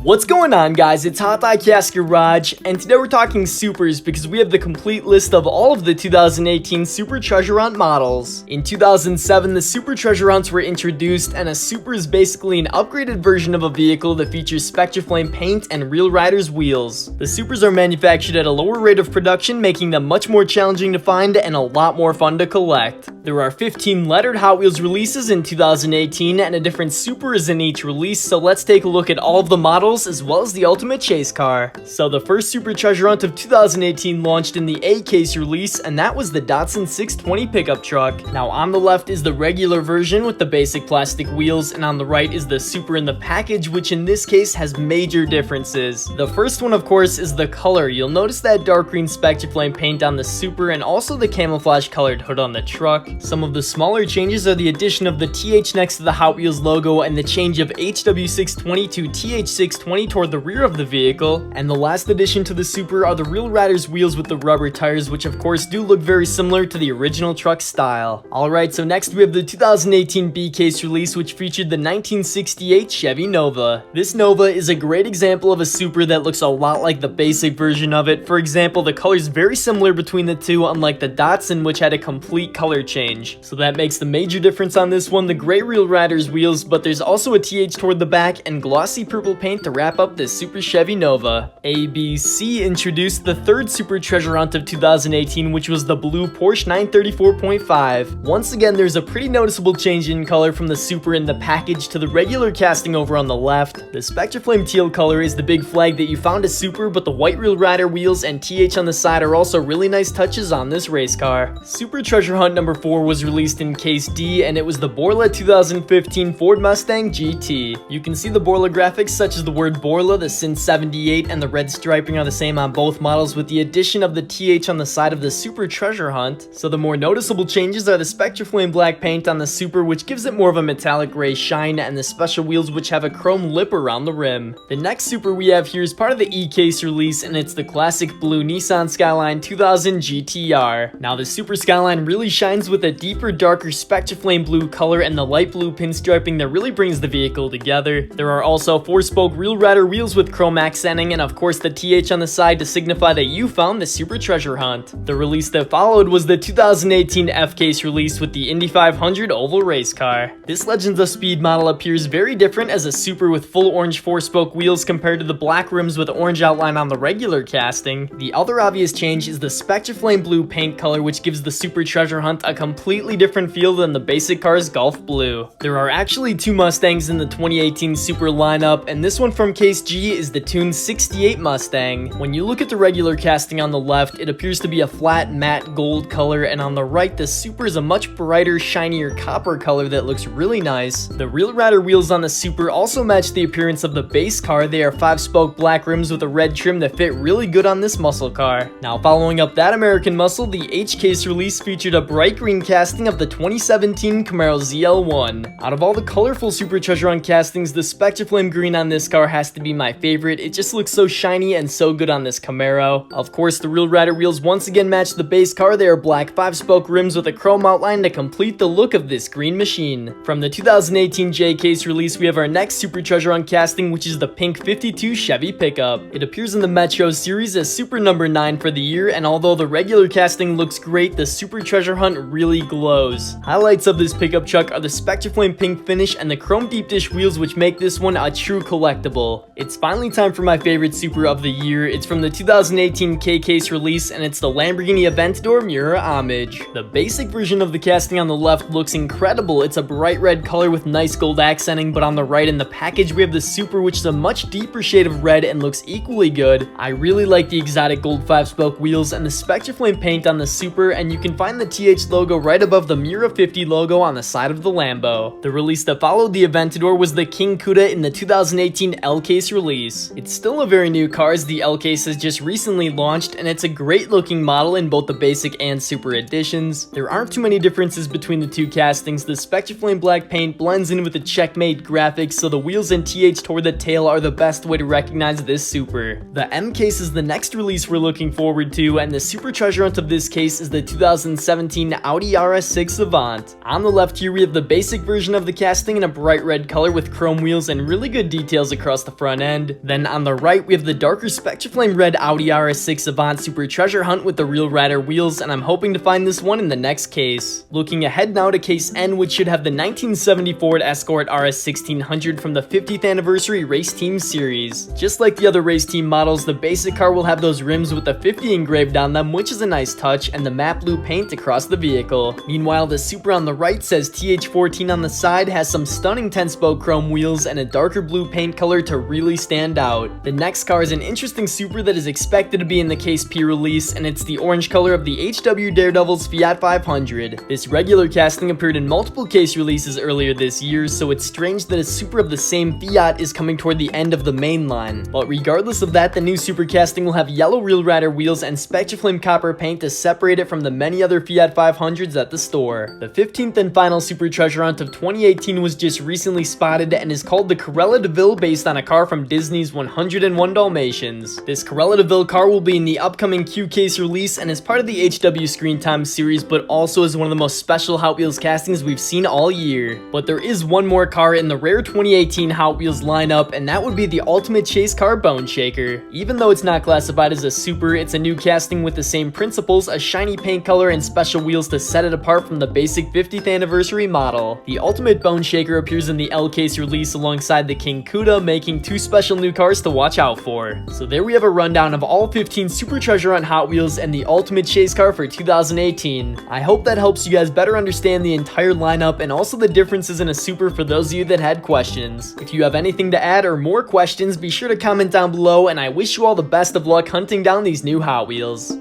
What's going on, guys? It's HotDiecast Garage, and today we're talking supers because we have the complete list of all of the 2018 Super Treasure Hunt models. In 2007, the Super Treasure Hunts were introduced, and a super is basically an upgraded version of a vehicle that features Spectraflame paint and Real Riders wheels. The supers are manufactured at a lower rate of production, making them much more challenging to find and a lot more fun to collect. There are 15 lettered Hot Wheels releases in 2018, and a different super is in each release, so let's take a look at all of the models as well as the ultimate chase car. So the first Super Treasure Hunt of 2018 launched in the A-Case release, and that was the Datsun 620 pickup truck. Now on the left is the regular version with the basic plastic wheels, and on the right is the super in the package, which in this case has major differences. The first one, of course, is the color. You'll notice that dark green Spectraflame paint on the super and also the camouflage colored hood on the truck. Some of the smaller changes are the addition of the TH next to the Hot Wheels logo and the change of HW620 to TH620 toward the rear of the vehicle, and the last addition to the super are the Real Riders wheels with the rubber tires, which of course do look very similar to the original truck style. Alright, so next we have the 2018 B-Case release, which featured the 1968 Chevy Nova. This Nova is a great example of a super that looks a lot like the basic version of it. For example, the color's very similar between the two, unlike the Datsun, which had a complete color change. So that makes the major difference on this one, the gray Real Riders wheels, but there's also a TH toward the back and glossy purple paint to wrap up this Super Chevy Nova. ABC introduced the third Super Treasure Hunt of 2018, which was the blue Porsche 934.5. Once again, there's a pretty noticeable change in color from the super in the package to the regular casting over on the left. The Spectraflame teal color is the big flag that you found a super, but the white Real Rider wheels and TH on the side are also really nice touches on this race car. Super Treasure Hunt number 4 was released in Case D, and it was the Borla 2015 Ford Mustang GT. You can see the Borla graphics such as the word Borla, the Sin 78, and the red striping are the same on both models, with the addition of the TH on the side of the Super Treasure Hunt. So the more noticeable changes are the Spectraflame black paint on the super, which gives it more of a metallic gray shine, and the special wheels, which have a chrome lip around the rim. The next super we have here is part of the E-Case release, and it's the classic blue Nissan Skyline 2000 GTR. Now the Super Skyline really shines with a deeper, darker Spectraflame blue color and the light blue pinstriping that really brings the vehicle together. There are also 4-spoke Real Rider wheels with chrome accenting, and of course the TH on the side to signify that you found the Super Treasure Hunt. The release that followed was the 2018 F-Case release with the Indy 500 oval race car. This Legends of Speed model appears very different as a super with full orange 4-spoke wheels compared to the black rims with orange outline on the regular casting. The other obvious change is the Spectraflame blue paint color, which gives the Super Treasure Hunt a completely different feel than the basic car's Gulf Blue. There are actually 2 Mustangs in the 2018 Super lineup, and this one from Case G is the tuned 68 Mustang. When you look at the regular casting on the left, it appears to be a flat matte gold color, and on the right the super is a much brighter, shinier copper color that looks really nice. The Real Rider wheels on the super also match the appearance of the base car. They are 5-spoke black rims with a red trim that fit really good on this muscle car. Now following up that American muscle, the H-Case release featured a bright green casting of the 2017 Camaro ZL1. Out of all the colorful Super Treasure Hunt castings, the Spectraflame green on this car has to be my favorite. It just looks so shiny and so good on this Camaro. Of course, the Real Rider wheels once again match the base car. They are black 5-spoke rims with a chrome outline to complete the look of this green machine. From the 2018 J-Case release, we have our next Super Treasure Hunt casting, which is the pink 52 Chevy pickup. It appears in the Metro series as super number 9 for the year, and although the regular casting looks great, the Super Treasure Hunt really glows. Highlights of this pickup truck are the Spectraflame pink finish and the chrome deep dish wheels, which make this one a true collectible. It's finally time for my favorite super of the year. It's from the 2018 K-Case release, and it's the Lamborghini Aventador Mirror Homage. The basic version of the casting on the left looks incredible. It's a bright red color with nice gold accenting, but on the right in the package we have the super, which is a much deeper shade of red and looks equally good. I really like the exotic gold 5-spoke wheels and the Spectraflame paint on the super, and you can find the TH logo right above the Mira 50 logo on the side of the Lambo. The release that followed the Aventador was the King Cuda in the 2018 L-Case release. It's still a very new car as the L-Case has just recently launched, and it's a great looking model in both the basic and super editions. There aren't too many differences between the two castings. The Spectraflame black paint blends in with the Checkmate graphics, so the wheels and TH toward the tail are the best way to recognize this super. The M-Case is the next release we're looking forward to, and the super treasure hunt of this case is the 2017 Audi RS6 Avant. On the left here we have the basic version of the casting in a bright red color with chrome wheels and really good details across the front end. Then on the right we have the darker Spectraflame red Audi RS6 Avant super treasure hunt with the real rider wheels, and I'm hoping to find this one in the next case. Looking ahead now to case N, which should have the 1970 Ford Escort RS 1600 from the 50th anniversary race team series. Just like the other race team models, the basic car will have those rims with the 50 engraved on them, which is a nice touch, and the matte blue paint across the vehicle. Meanwhile, the super on the right says TH14 on the side, has some stunning 10-spoke chrome wheels and a darker blue paint color to really stand out. The next car is an interesting super that is expected to be in the Case P release, and it's the orange color of the HW Daredevil's Fiat 500. This regular casting appeared in multiple case releases earlier this year, so it's strange that a super of the same Fiat is coming toward the end of the main line. But regardless of that, the new super casting will have yellow real rider wheels and Spectraflame copper paint to separate it from the many other Fiat 500s at the store. The 15th and final super treasure hunt of 2018 was just recently spotted and is called the Cruella DeVille, based on a car from Disney's 101 Dalmatians. This Cruella DeVille car will be in the upcoming Q Case release and is part of the HW Screen Time series, but also is one of the most special Hot Wheels castings we've seen all year. But there is one more car in the rare 2018 Hot Wheels lineup, and that would be the ultimate chase car Bone Shaker. Even though it's not classified as a super, it's a new casting with the same principles, a shiny paint color and special wheels to set it apart from the basic 50th anniversary model. The ultimate Bone Shaker appears in the L-Case release alongside the King Cuda, making two special new cars to watch out for. So there we have a rundown of all 15 super treasure hunt Hot Wheels and the ultimate chase car for 2018. I hope that helps you guys better understand the entire lineup and also the differences in a super for those of you that had questions. If you have anything to add or more questions, be sure to comment down below, and I wish you all the best of luck hunting down these new Hot Wheels.